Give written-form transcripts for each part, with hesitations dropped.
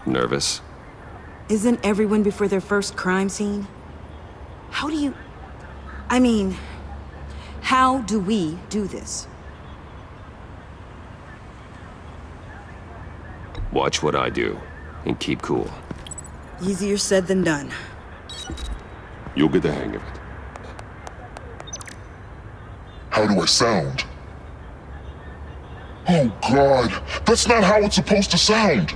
Nervous? Isn't everyone before their first crime scene? How do you... I mean, how do we do this? Watch what I do, and keep cool. Easier said than done. You'll get the hang of it. How do I sound? Oh God, that's not how it's supposed to sound!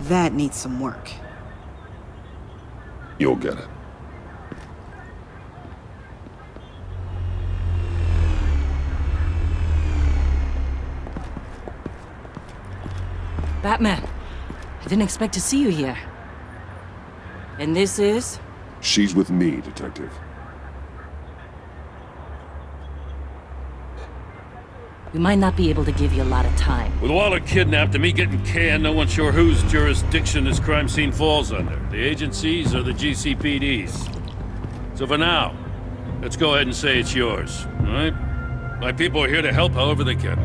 That needs some work. You'll get it. Batman, I didn't expect to see you here. And this is? She's with me, Detective. We might not be able to give you a lot of time. With Waller kidnapped and me getting canned, no one's sure whose jurisdiction this crime scene falls under. The agencies or the GCPD's. So for now, let's go ahead and say it's yours, all right? My people are here to help however they can.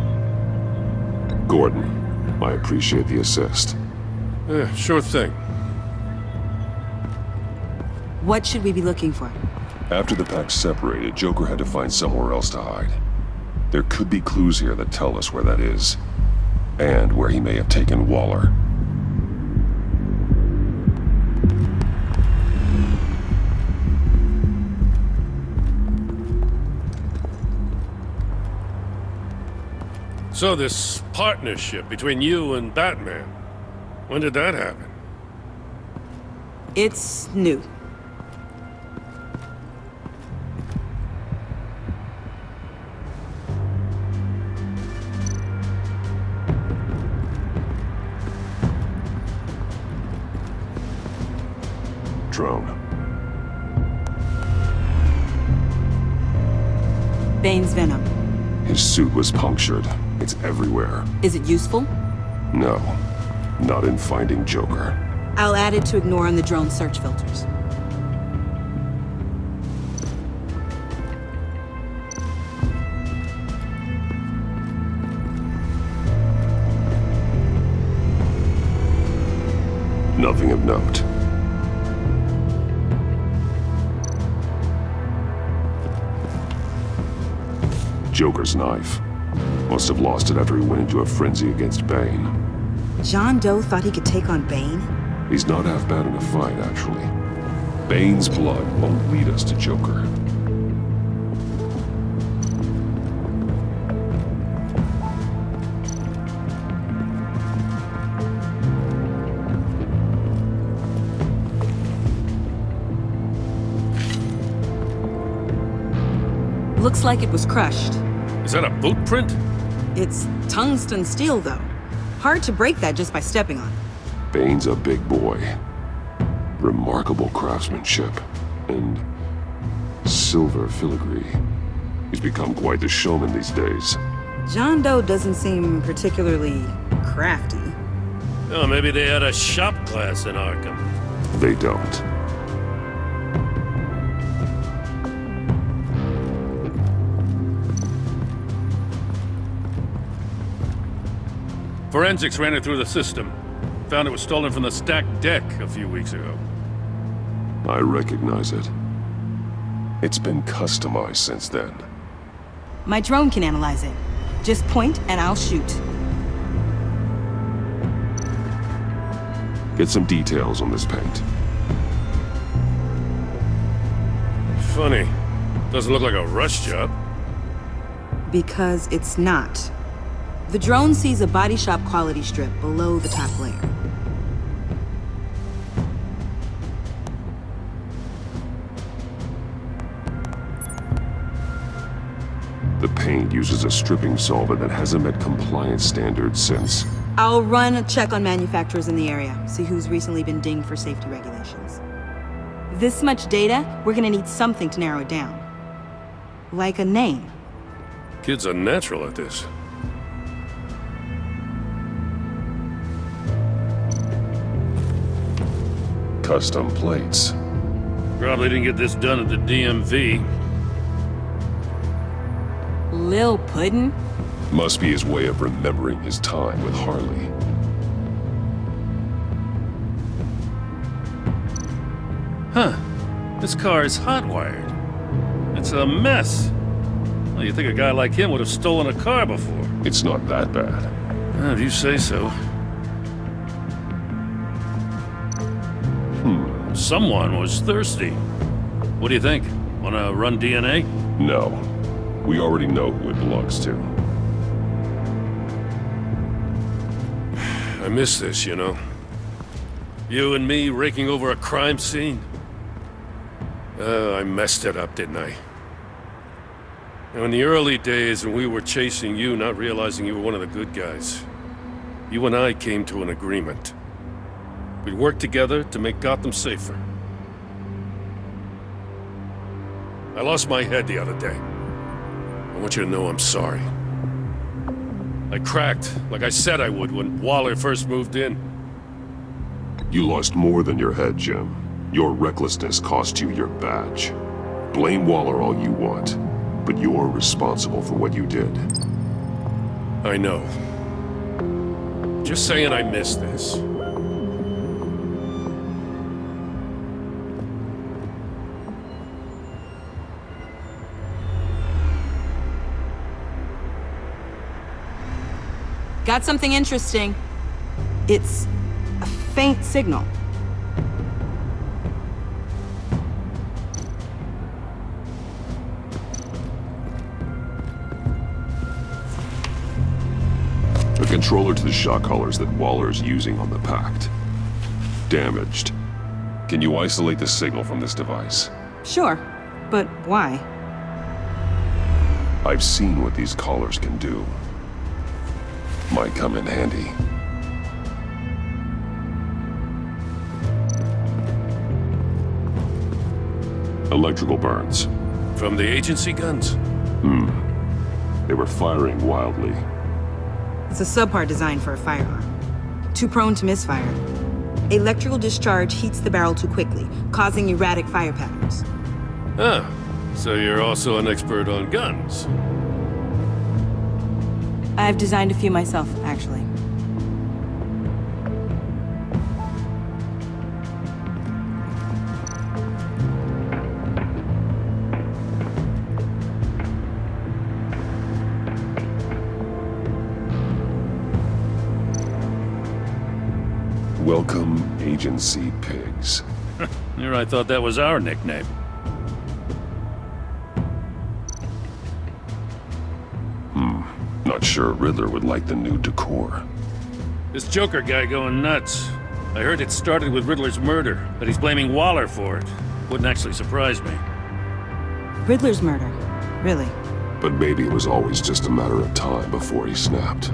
Gordon, I appreciate the assist. Sure thing. What should we be looking for? After the pack separated, Joker had to find somewhere else to hide. There could be clues here that tell us where that is, and where he may have taken Waller. So this partnership between you and Batman, when did that happen? It's new. Drone. Bane's venom. His suit was punctured. It's everywhere. Is it useful? No, not in finding Joker. I'll add it to ignore on the drone search filters. Nothing of note. Joker's knife. Must have lost it after he went into a frenzy against Bane. John Doe thought he could take on Bane? He's not half bad in a fight, actually. Bane's blood won't lead us to Joker. Looks like it was crushed. Is that a boot print? It's tungsten steel, though. Hard to break that just by stepping on it. Bane's a big boy. Remarkable craftsmanship. And silver filigree. He's become quite the showman these days. John Doe doesn't seem particularly crafty. Oh, maybe they had a shop class in Arkham. They don't. Forensics ran it through the system. Found it was stolen from the stacked deck a few weeks ago. I recognize it. It's been customized since then. My drone can analyze it. Just point and I'll shoot. Get some details on this paint. Funny. Doesn't look like a rush job. Because it's not. The drone sees a body shop quality strip below the top layer. The paint uses a stripping solvent that hasn't met compliance standards since. I'll run a check on manufacturers in the area, see who's recently been dinged for safety regulations. This much data, we're gonna need something to narrow it down. Like a name. Kid's a natural at this. Custom plates. Probably didn't get this done at the DMV. Lil Puddin'? Must be his way of remembering his time with Harley. Huh. This car is hot-wired. It's a mess. Well, you'd think a guy like him would have stolen a car before. It's not that bad. If you say so. Someone was thirsty. What do you think? Wanna run DNA? No. We already know who it belongs to. I miss this, you know. You and me raking over a crime scene. I messed it up, didn't I? Now, in the early days when we were chasing you, not realizing you were one of the good guys, you and I came to an agreement. We'd work together to make Gotham safer. I lost my head the other day. I want you to know I'm sorry. I cracked, like I said I would when Waller first moved in. You lost more than your head, Jim. Your recklessness cost you your badge. Blame Waller all you want, but you're responsible for what you did. I know. Just saying I miss this. Got something interesting. It's a faint signal. A controller to the shock collars that Waller's using on the Pact. Damaged. Can you isolate the signal from this device? Sure, but why? I've seen what these collars can do. Might come in handy. Electrical burns. From the agency guns? They were firing wildly. It's a subpart designed for a firearm. Too prone to misfire. Electrical discharge heats the barrel too quickly, causing erratic fire patterns. Ah, so you're also an expert on guns. I've designed a few myself, actually. Welcome, agency pigs. Here I thought that was our nickname. Not sure Riddler would like the new decor. This Joker guy going nuts. I heard it started with Riddler's murder, but he's blaming Waller for it. Wouldn't actually surprise me. Riddler's murder. Really? But maybe it was always just a matter of time before he snapped.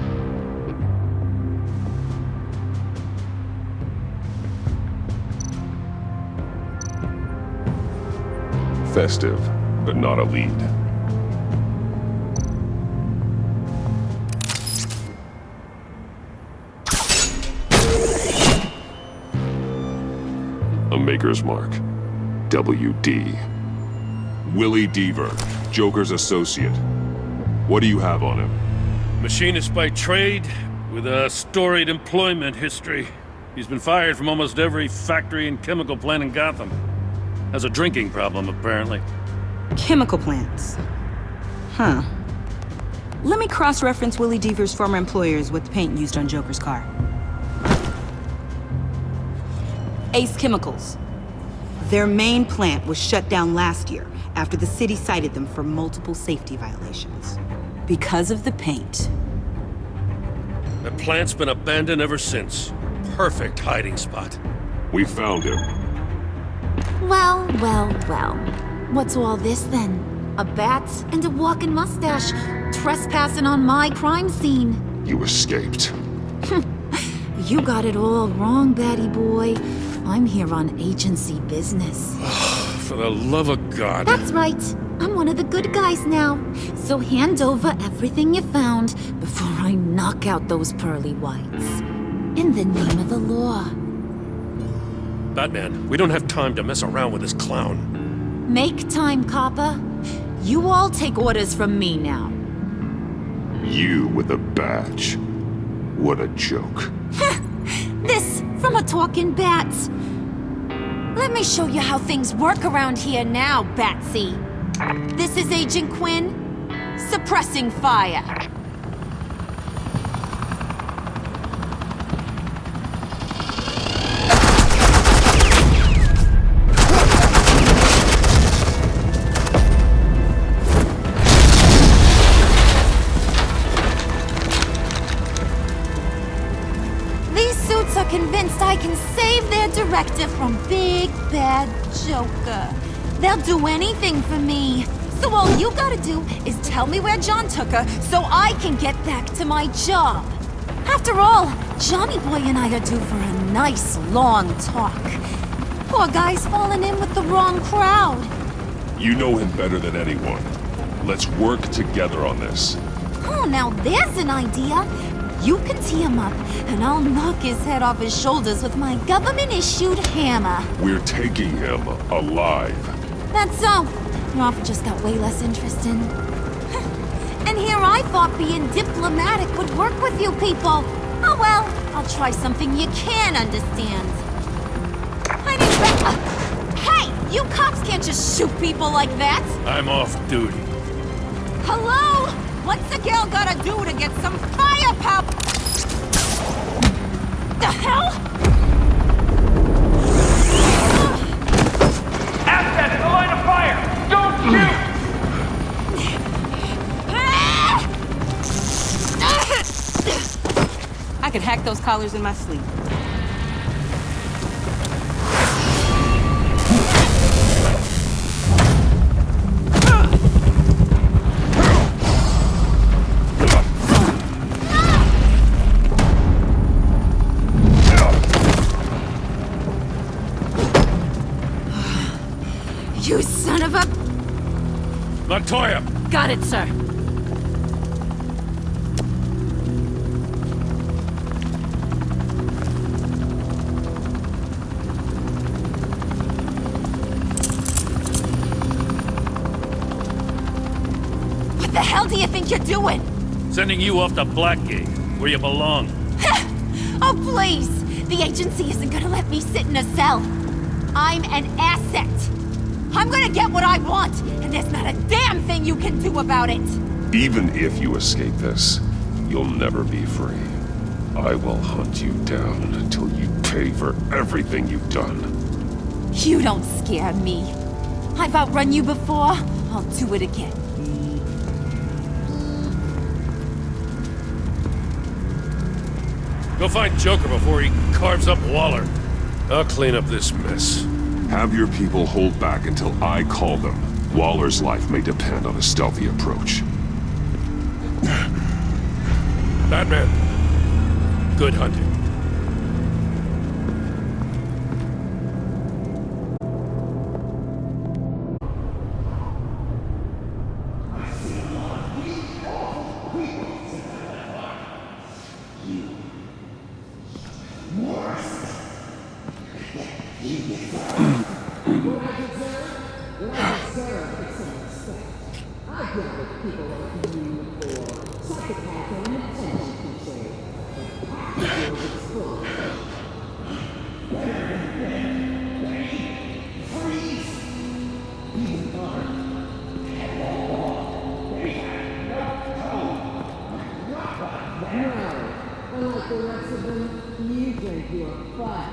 Festive, but not a lead. A Maker's Mark. WD. Willie Deaver, Joker's associate. What do you have on him? Machinist by trade, with a storied employment history. He's been fired from almost every factory and chemical plant in Gotham. Has a drinking problem, apparently. Chemical plants. Huh. Let me cross-reference Willie Deaver's former employers with the paint used on Joker's car. Ace Chemicals. Their main plant was shut down last year after the city cited them for multiple safety violations. Because of the paint. The plant's been abandoned ever since. Perfect hiding spot. We found him. Well, well, well. What's all this then? A bat and a walking mustache trespassing on my crime scene. You escaped. You got it all wrong, Batty boy. I'm here on agency business. For the love of God. That's right. I'm one of the good guys now. So hand over everything you found before I knock out those pearly whites. In the name of the law. Batman, we don't have time to mess around with this clown. Make time, copper. You all take orders from me now. You with a badge. What a joke. This from a talking bat. Let me show you how things work around here now, Batsy. This is Agent Quinn. Suppressing fire. These suits are convinced I can save their directive from Big Bad Joker. They'll do anything for me. So all you gotta do is tell me where John took her so I can get back to my job. After all, Johnny Boy and I are due for a nice long talk. Poor guy's fallen in with the wrong crowd. You know him better than anyone. Let's work together on this. Oh, now there's an idea. You can tee him up, and I'll knock his head off his shoulders with my government-issued hammer. We're taking him alive. That's so. Your offer just got way less interesting. And here I thought being diplomatic would work with you people. Oh well, I'll try something you can understand. I didn't Hey! You cops can't just shoot people like that! I'm off duty. Hello? What's a girl gotta do to get some firepower? The hell? Assets in the line of fire! Don't shoot! I could hack those collars in my sleep. You son of a... Montoya! Got it, sir. What the hell do you think you're doing? Sending you off to Blackgate, where you belong. Oh, please! The agency isn't gonna let me sit in a cell. I'm an asset. I'm gonna get what I want, and there's not a damn thing you can do about it! Even if you escape this, you'll never be free. I will hunt you down until you pay for everything you've done. You don't scare me. I've outrun you before. I'll do it again. Go find Joker before he carves up Waller. I'll clean up this mess. Have your people hold back until I call them. Waller's life may depend on a stealthy approach. Batman, good hunting. Unlike the rest of them, you drink your fun.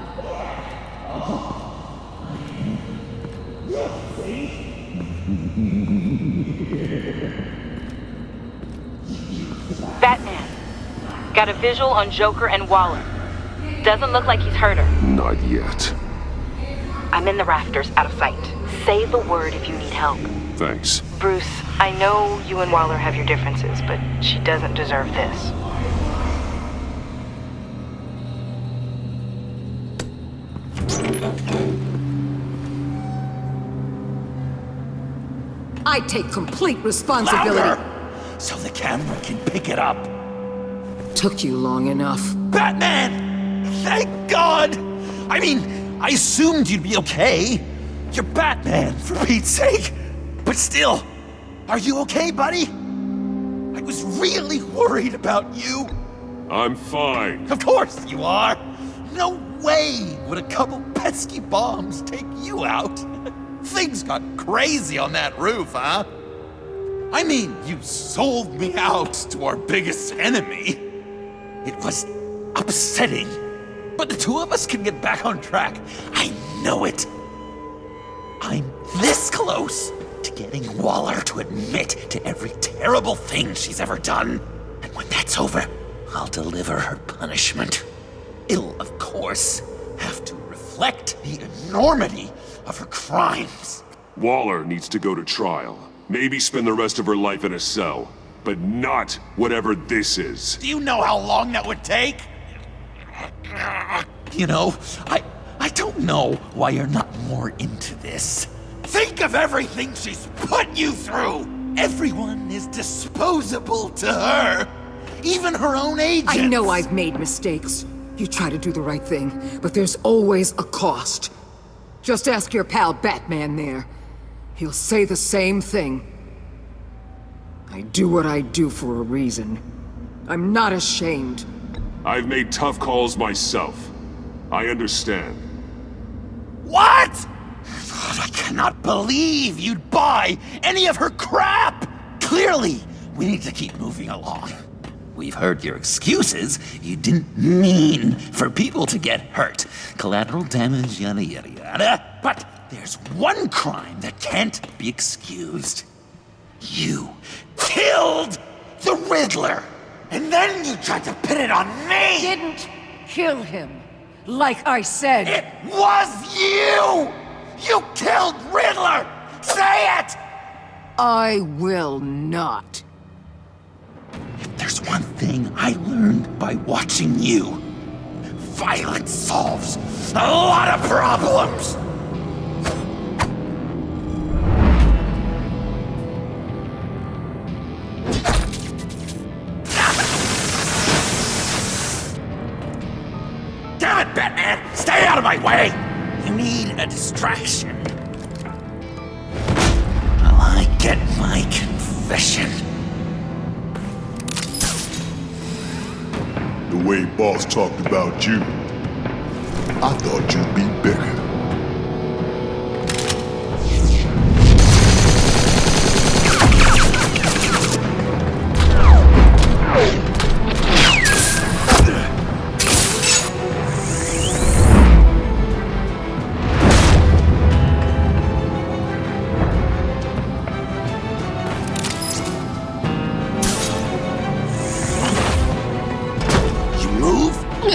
Batman. Got a visual on Joker and Waller. Doesn't look like he's hurt her. Not yet. I'm in the rafters, out of sight. Say the word if you need help. Thanks. Bruce, I know you and Waller have your differences, but she doesn't deserve this. I take complete responsibility. Louder! So the camera can pick it up. Took you long enough. Batman! Thank God! I mean, I assumed you'd be okay. You're Batman, for Pete's sake. But still, are you okay, buddy? I was really worried about you. I'm fine. Of course you are. No way would a couple pesky bombs take you out. Things got crazy on that roof, huh? I mean, you sold me out to our biggest enemy. It was upsetting, but the two of us can get back on track. I know it. I'm this close to getting Waller to admit to every terrible thing she's ever done. And when that's over, I'll deliver her punishment. It'll, of course, have to reflect the enormity of her crimes. Waller needs to go to trial. Maybe spend the rest of her life in a cell. But not whatever this is. Do you know how long that would take? You know, I don't know why you're not more into this. Think of everything she's put you through! Everyone is disposable to her. Even her own agents. I know I've made mistakes. You try to do the right thing, but there's always a cost. Just ask your pal Batman there. He'll say the same thing. I do what I do for a reason. I'm not ashamed. I've made tough calls myself. I understand. What? God, I cannot believe you'd buy any of her crap! Clearly, we need to keep moving along. We've heard your excuses. You didn't mean for people to get hurt. Collateral damage, yada yada yada. But there's one crime that can't be excused. You killed the Riddler! And then you tried to pin it on me! Didn't kill him, like I said. It was you! You killed Riddler! Say it! I will not. If there's one thing I learned by watching you, violence solves a lot of problems! Damn it, Batman! Stay out of my way! You need a distraction. While I get my confession. The way Boss talked about you, I thought you'd be bigger.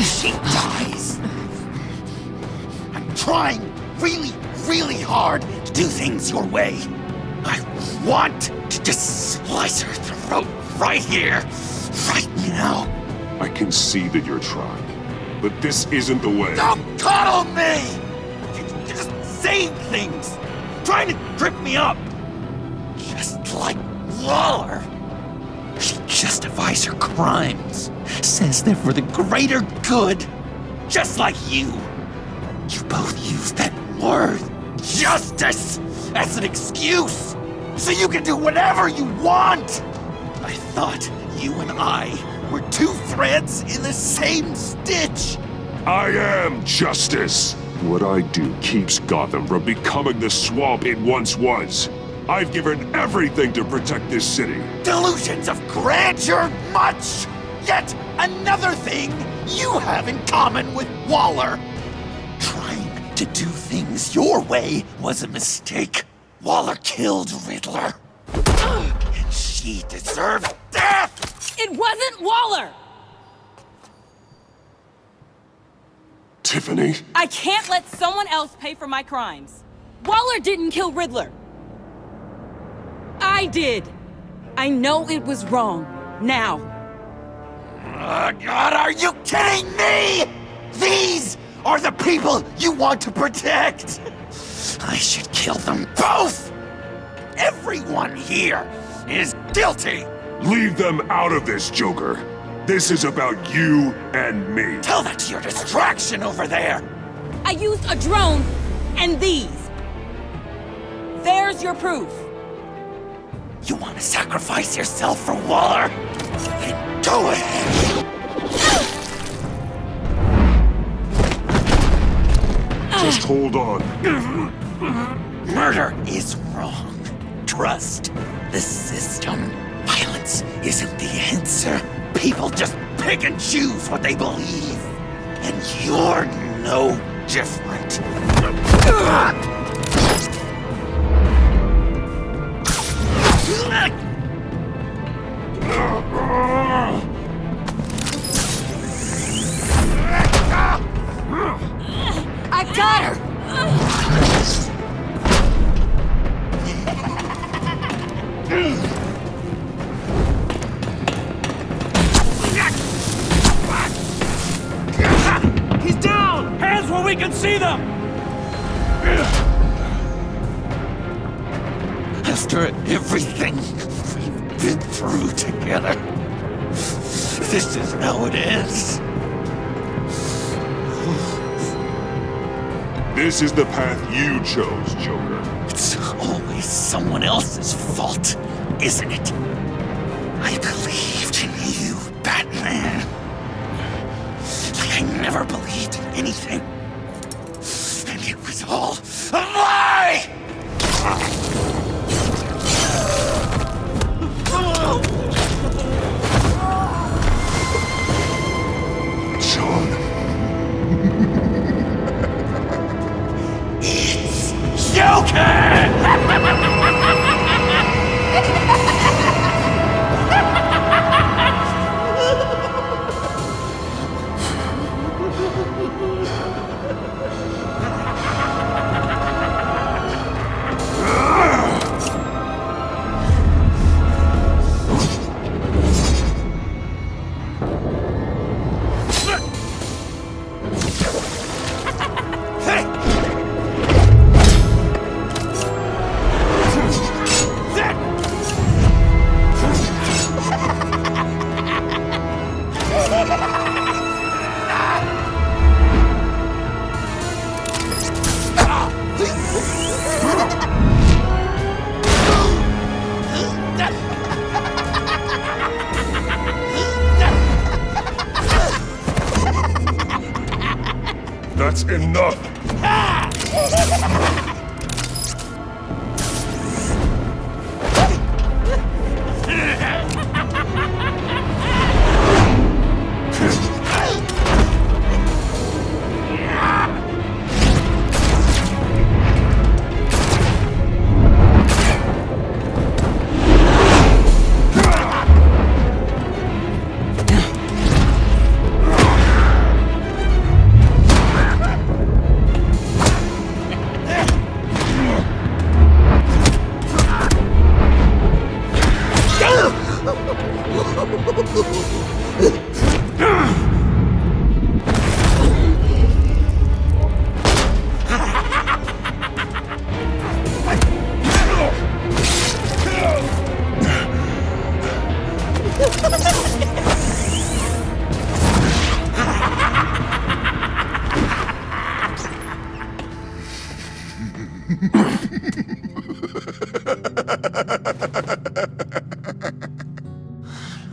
She dies. I'm trying really hard to do things your way. I want to just slice her throat right here, right now. I can see that you're trying, but this isn't the way. Don't coddle me! You're just saying things, trying to trip me up. Just like Waller. She justifies her crimes, says they're for the greater good, just like you. You both use that word, justice, as an excuse, so you can do whatever you want. I thought you and I were two threads in the same stitch. I am justice. What I do keeps Gotham from becoming the swamp it once was. I've given everything to protect this city. Delusions of grandeur much! Yet another thing you have in common with Waller. Trying to do things your way was a mistake. Waller killed Riddler. And she deserved death! It wasn't Waller! Tiffany? I can't let someone else pay for my crimes. Waller didn't kill Riddler. I did. I know it was wrong. Now. God, are you kidding me? These are the people you want to protect. I should kill them both. Everyone here is guilty. Leave them out of this, Joker. This is about you and me. Tell that to your distraction over there. I used a drone and these. There's your proof. You want to sacrifice yourself for Waller? Then go ahead. Just hold on. Murder is wrong. Trust the system. Violence isn't the answer. People just pick and choose what they believe. And you're no different. I got her! He's down! Hands where we can see them! After everything we've been through together, this is how it ends. This is the path you chose, Joker. It's always someone else's fault, isn't it? I believed in you, Batman. Like I never believed in anything. And it was all a lie! John. It's Joker! That's enough!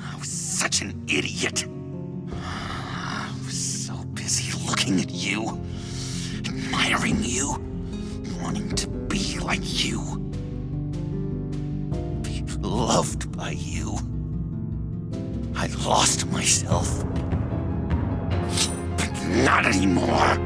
I was such an idiot. I was so busy looking at you, admiring you, wanting to be like you, be loved by you. I lost myself. But not anymore.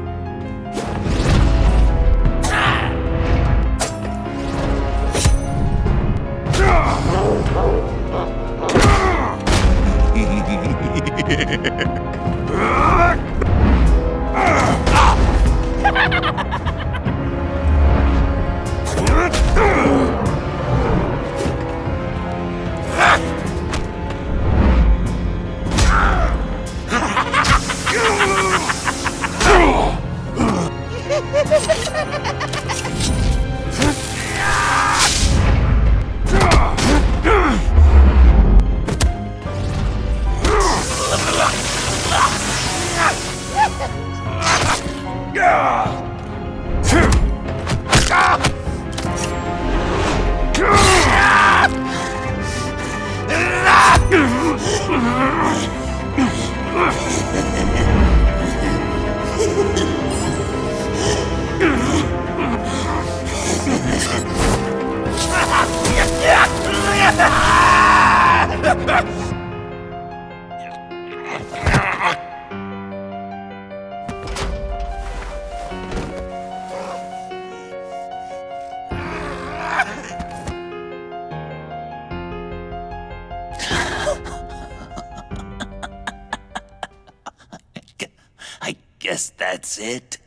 guess that's it.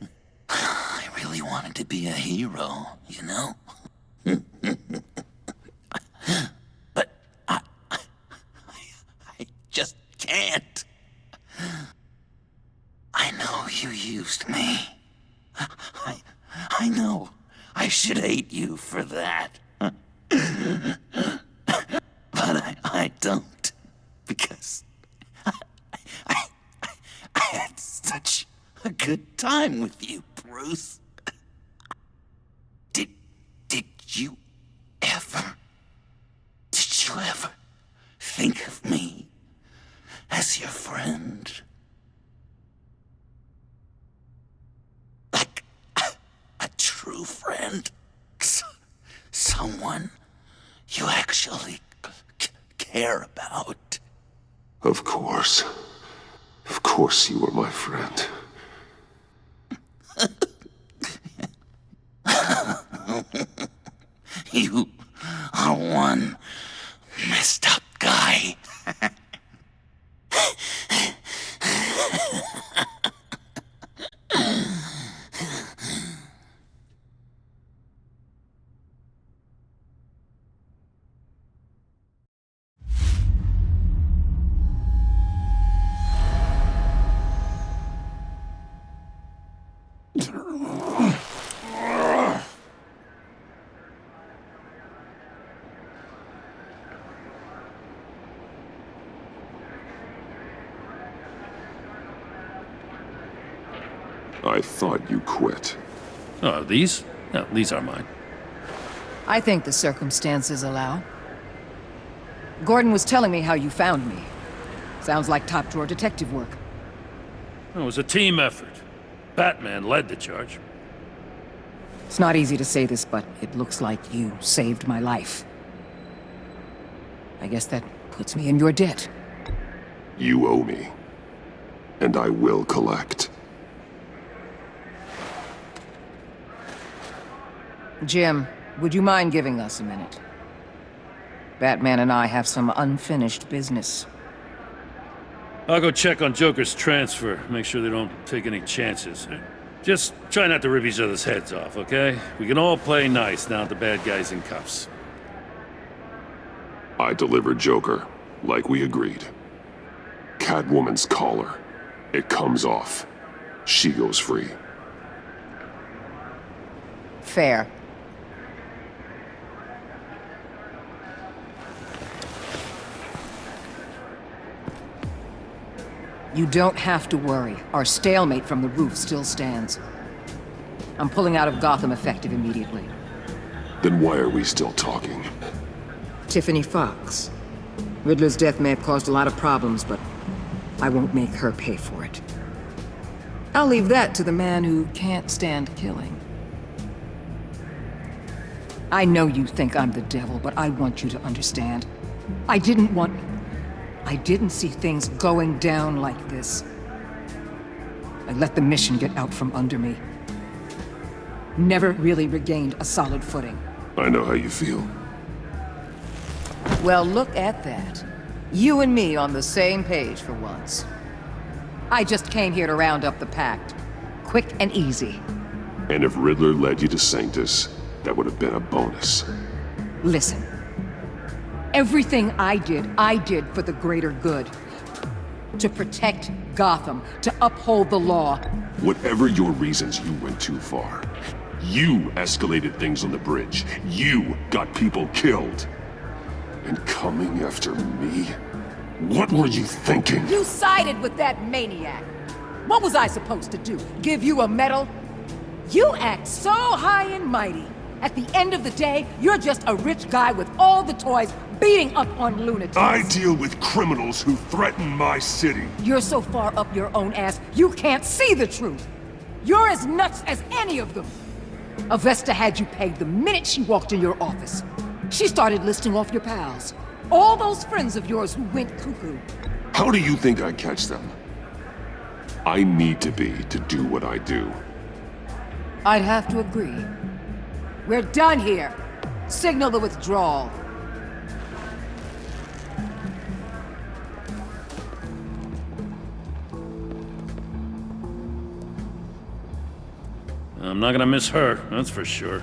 I really wanted to be a hero, you know? But I just can't. I know you used me. I know. I should hate you for that. But I don't. Because I had such a good time with you, Bruce. Did you ever think of me as your friend? Like a true friend? Someone you actually care about? Of course. Of course you were my friend. You are one messed up guy. I thought you quit. Oh, these? No, these are mine. I think the circumstances allow. Gordon was telling me how you found me. Sounds like top-drawer detective work. It was a team effort. Batman led the charge. It's not easy to say this, but it looks like you saved my life. I guess that puts me in your debt. You owe me. And I will collect. Jim, would you mind giving us a minute? Batman and I have some unfinished business. I'll go check on Joker's transfer, make sure they don't take any chances. Just try not to rip each other's heads off, okay? We can all play nice now that the bad guy's in cuffs. I delivered Joker, like we agreed. Catwoman's collar. It comes off. She goes free. Fair. You don't have to worry. Our stalemate from the roof still stands. I'm pulling out of Gotham effective immediately. Then why are we still talking? Tiffany Fox. Riddler's death may have caused a lot of problems, but I won't make her pay for it. I'll leave that to the man who can't stand killing. I know you think I'm the devil, but I want you to understand. I didn't see things going down like this. I let the mission get out from under me. Never really regained a solid footing. I know how you feel. Well, look at that. You and me on the same page for once. I just came here to round up the pact. Quick and easy. And if Riddler led you to Sanctus, that would have been a bonus. Listen. Everything I did for the greater good. To protect Gotham, to uphold the law. Whatever your reasons, you went too far. You escalated things on the bridge. You got people killed. And coming after me? What were you thinking? You sided with that maniac. What was I supposed to do? Give you a medal? You act so high and mighty. At the end of the day, you're just a rich guy with all the toys beating up on lunatics. I deal with criminals who threaten my city. You're so far up your own ass, you can't see the truth. You're as nuts as any of them. Avesta had you pegged the minute she walked in your office. She started listing off your pals. All those friends of yours who went cuckoo. How do you think I catch them? I need to be to do what I do. I'd have to agree. We're done here. Signal the withdrawal. I'm not gonna miss her, that's for sure.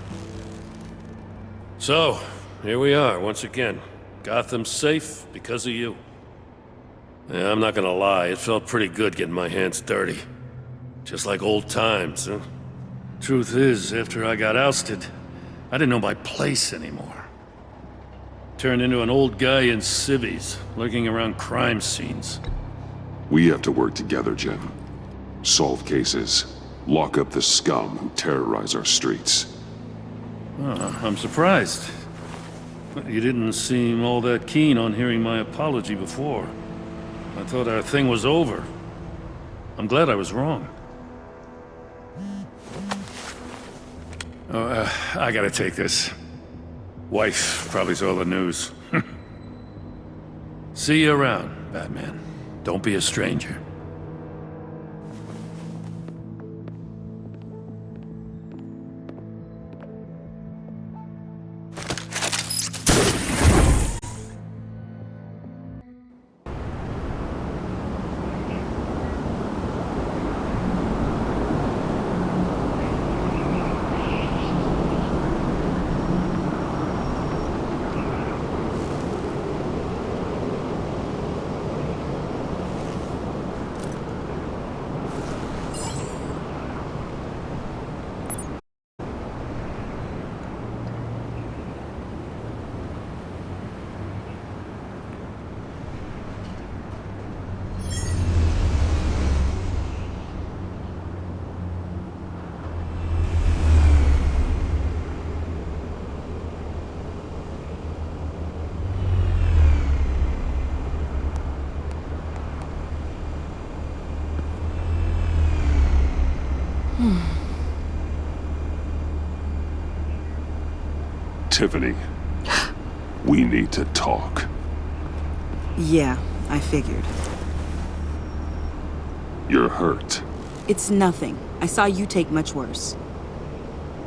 So, here we are, once again. Gotham's safe because of you. Yeah, I'm not gonna lie, it felt pretty good getting my hands dirty. Just like old times, huh? Truth is, after I got ousted, I didn't know my place anymore. Turned into an old guy in civvies, lurking around crime scenes. We have to work together, Jim. Solve cases. Lock up the scum who terrorize our streets. Oh, I'm surprised. You didn't seem all that keen on hearing my apology before. I thought our thing was over. I'm glad I was wrong. Oh, I gotta take this. Wife probably saw the news. See you around, Batman. Don't be a stranger. Tiffany, we need to talk. Yeah, I figured. You're hurt. It's nothing. I saw you take much worse.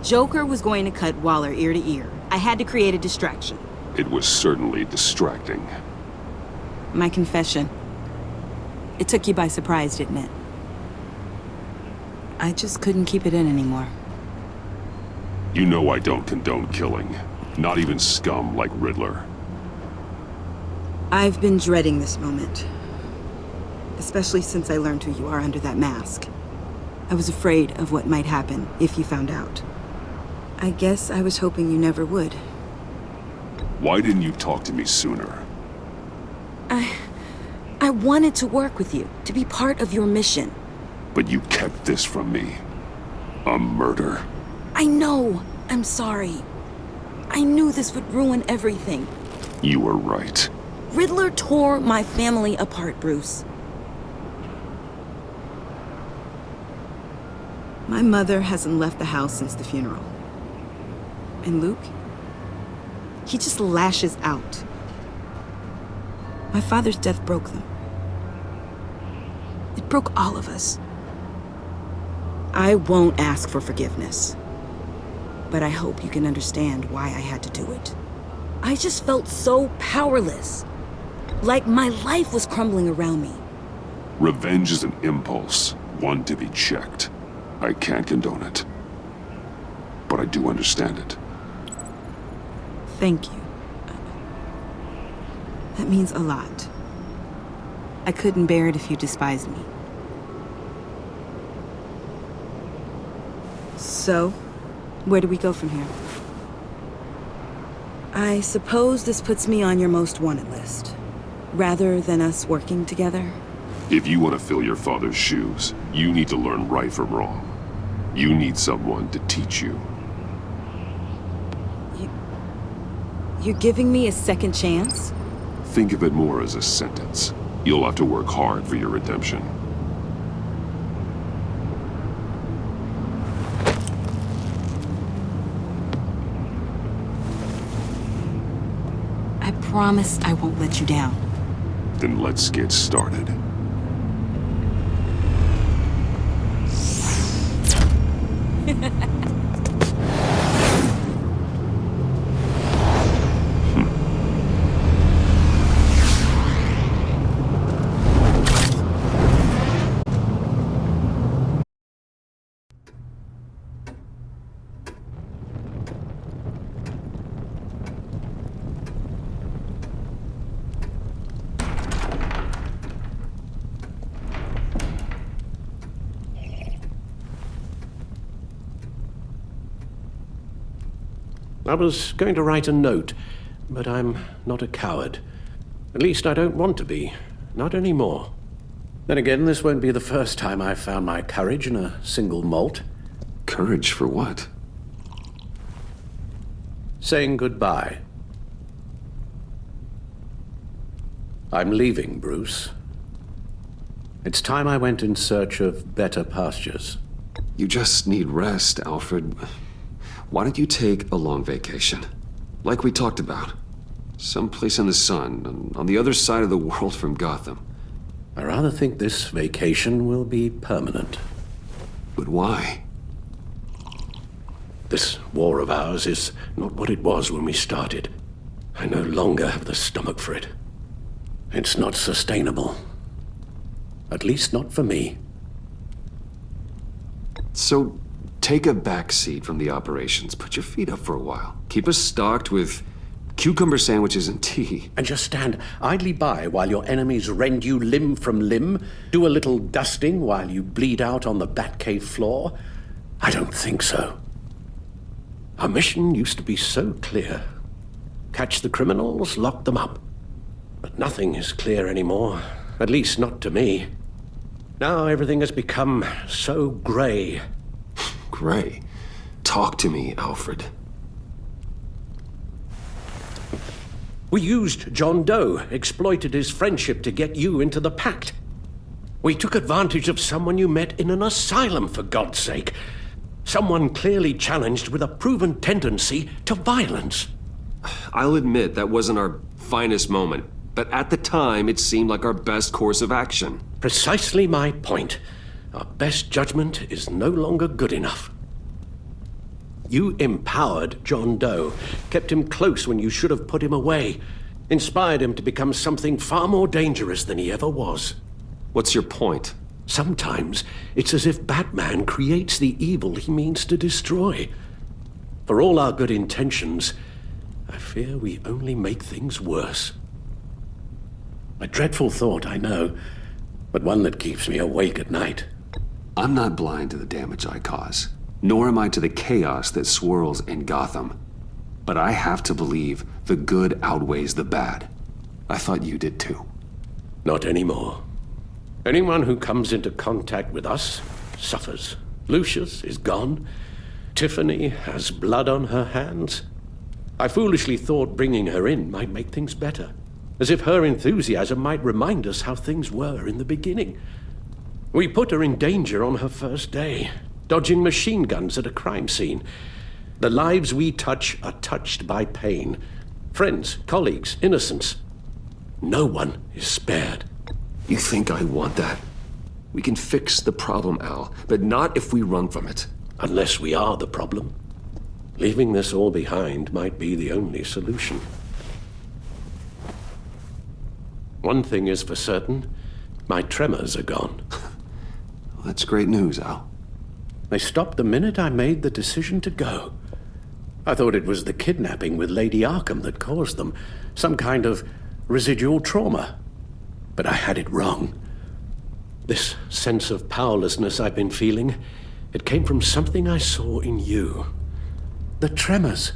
Joker was going to cut Waller ear to ear. I had to create a distraction. It was certainly distracting. My confession. It took you by surprise, didn't it? I just couldn't keep it in anymore. You know I don't condone killing. Not even scum like Riddler. I've been dreading this moment. Especially since I learned who you are under that mask. I was afraid of what might happen if you found out. I guess I was hoping you never would. Why didn't you talk to me sooner? I wanted to work with you, to be part of your mission. But you kept this from me. A murder. I know. I'm sorry. I knew this would ruin everything. You were right. Riddler tore my family apart, Bruce. My mother hasn't left the house since the funeral. And Luke? He just lashes out. My father's death broke them. It broke all of us. I won't ask for forgiveness. But I hope you can understand why I had to do it. I just felt so powerless. Like my life was crumbling around me. Revenge is an impulse, one to be checked. I can't condone it. But I do understand it. Thank you. That means a lot. I couldn't bear it if you despised me. So, where do we go from here? I suppose this puts me on your most wanted list, rather than us working together. If you want to fill your father's shoes, you need to learn right from wrong. You need someone to teach you. You're giving me a second chance? Think of it more as a sentence. You'll have to work hard for your redemption. I promise I won't let you down. Then let's get started. I was going to write a note, but I'm not a coward. At least I don't want to be. Not anymore. Then again, this won't be the first time I've found my courage in a single malt. Courage for what? Saying goodbye. I'm leaving, Bruce. It's time I went in search of better pastures. You just need rest, Alfred. Why don't you take a long vacation? Like we talked about. Someplace in the sun, on the other side of the world from Gotham. I rather think this vacation will be permanent. But why? This war of ours is not what it was when we started. I no longer have the stomach for it. It's not sustainable. At least not for me. So, take a back seat from the operations. Put your feet up for a while. Keep us stocked with cucumber sandwiches and tea. And just stand idly by while your enemies rend you limb from limb? Do a little dusting while you bleed out on the Batcave floor? I don't think so. Our mission used to be so clear. Catch the criminals, lock them up. But nothing is clear anymore. At least not to me. Now everything has become so gray. Gray? Talk to me, Alfred. We used John Doe, exploited his friendship to get you into the pact. We took advantage of someone you met in an asylum, for God's sake. Someone clearly challenged with a proven tendency to violence. I'll admit that wasn't our finest moment, but at the time it seemed like our best course of action. Precisely my point. Our best judgment is no longer good enough. You empowered John Doe, kept him close when you should have put him away, inspired him to become something far more dangerous than he ever was. What's your point? Sometimes it's as if Batman creates the evil he means to destroy. For all our good intentions, I fear we only make things worse. A dreadful thought, I know, but one that keeps me awake at night. I'm not blind to the damage I cause, nor am I to the chaos that swirls in Gotham. But I have to believe the good outweighs the bad. I thought you did too. Not anymore. Anyone who comes into contact with us suffers. Lucius is gone. Tiffany has blood on her hands. I foolishly thought bringing her in might make things better, as if her enthusiasm might remind us how things were in the beginning. We put her in danger on her first day, dodging machine guns at a crime scene. The lives we touch are touched by pain. Friends, colleagues, innocents. No one is spared. You think I want that? We can fix the problem, Al, but not if we run from it. Unless we are the problem. Leaving this all behind might be the only solution. One thing is for certain, my tremors are gone. That's great news, Al. They stopped the minute I made the decision to go. I thought it was the kidnapping with Lady Arkham that caused them, some kind of residual trauma. But I had it wrong. This sense of powerlessness I've been feeling, it came from something I saw in you. The tremors,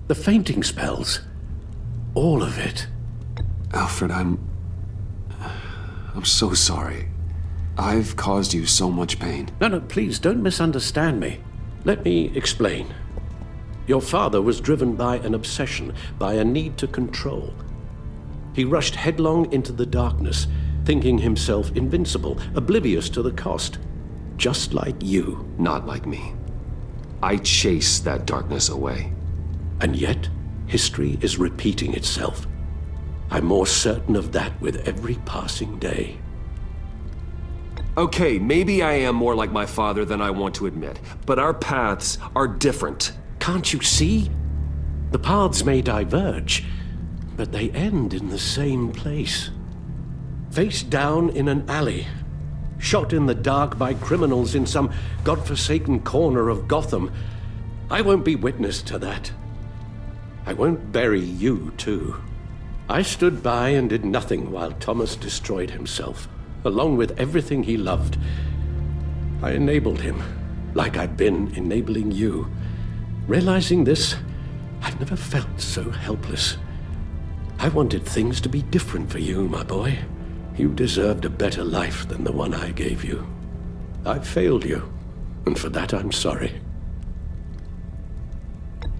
the fainting spells, all of it. Alfred, I'm so sorry. I've caused you so much pain. No, please don't misunderstand me. Let me explain. Your father was driven by an obsession, by a need to control. He rushed headlong into the darkness, thinking himself invincible, oblivious to the cost. Just like you. Not like me. I chased that darkness away. And yet, history is repeating itself. I'm more certain of that with every passing day. Okay, maybe I am more like my father than I want to admit, but our paths are different. Can't you see? The paths may diverge, but they end in the same place. Face down in an alley, shot in the dark by criminals in some godforsaken corner of Gotham. I won't be witness to that. I won't bury you, too. I stood by and did nothing while Thomas destroyed himself, along with everything he loved. I enabled him, like I've been enabling you. Realizing this, I've never felt so helpless. I wanted things to be different for you, my boy. You deserved a better life than the one I gave you. I failed you, and for that I'm sorry.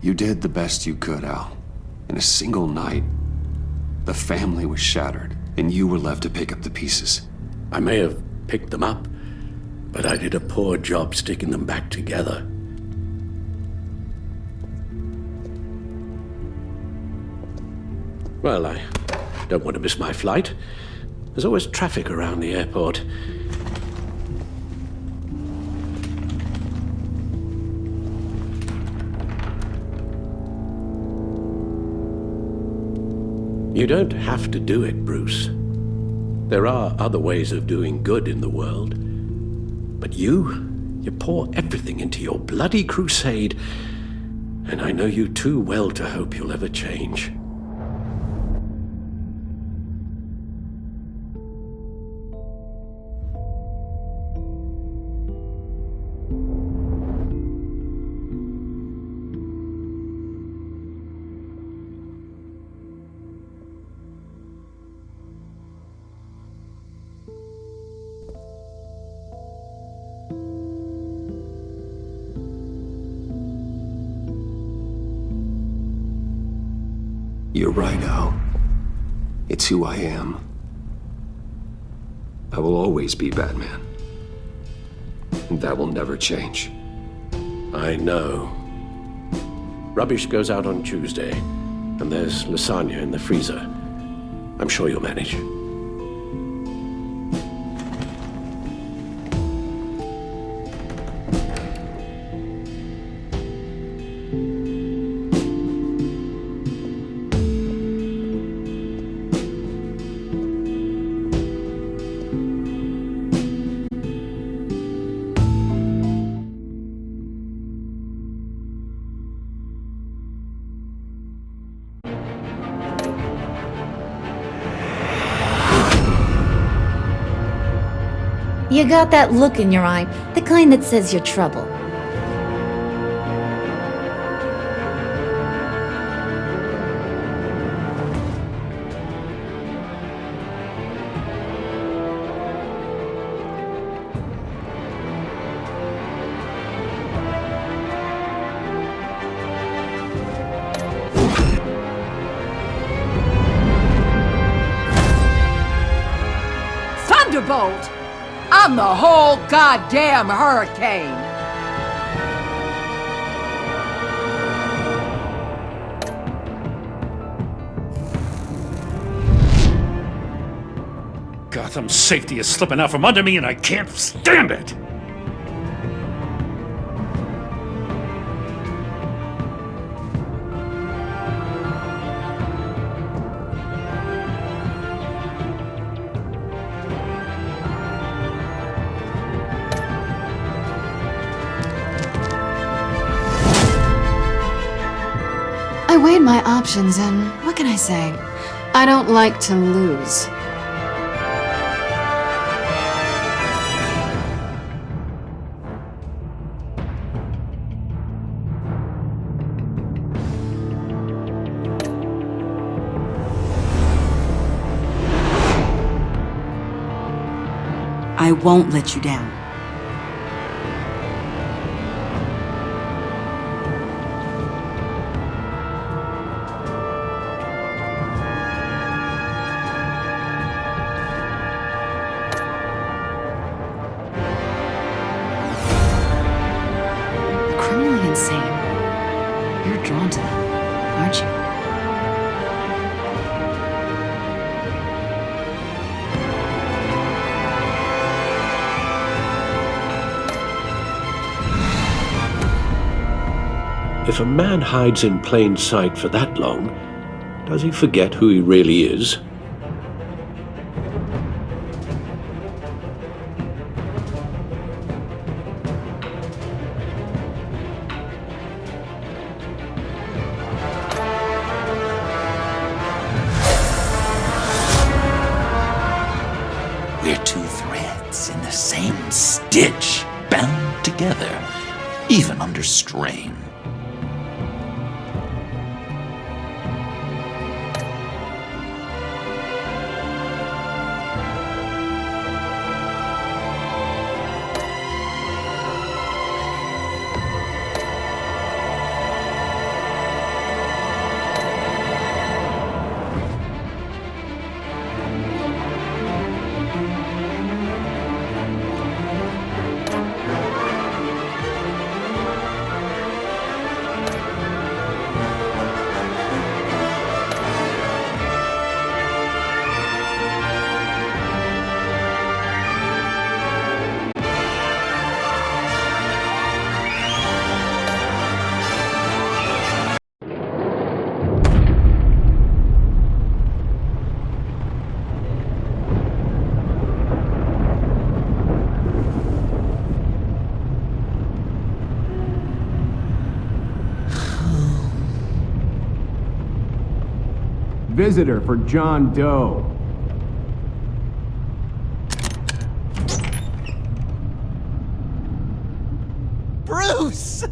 You did the best you could, Al. In a single night, the family was shattered, and you were left to pick up the pieces. I may have picked them up, but I did a poor job sticking them back together. Well, I don't want to miss my flight. There's always traffic around the airport. You don't have to do it, Bruce. There are other ways of doing good in the world. But you pour everything into your bloody crusade, and I know you too well to hope you'll ever change. You're right, Al. It's who I am. I will always be Batman. And that will never change. I know. Rubbish goes out on Tuesday, and there's lasagna in the freezer. I'm sure you'll manage. You got that look in your eye, the kind that says you're trouble. Thunderbolt! I'm the whole goddamn hurricane! Gotham's safety is slipping out from under me and I can't stand it! I weighed my options and, what can I say? I don't like to lose. I won't let you down. Criminally insane. You're drawn to them, aren't you? If a man hides in plain sight for that long, does he forget who he really is? We're two threads in the same stitch, bound together, even under strain. Visitor for John Doe. Bruce!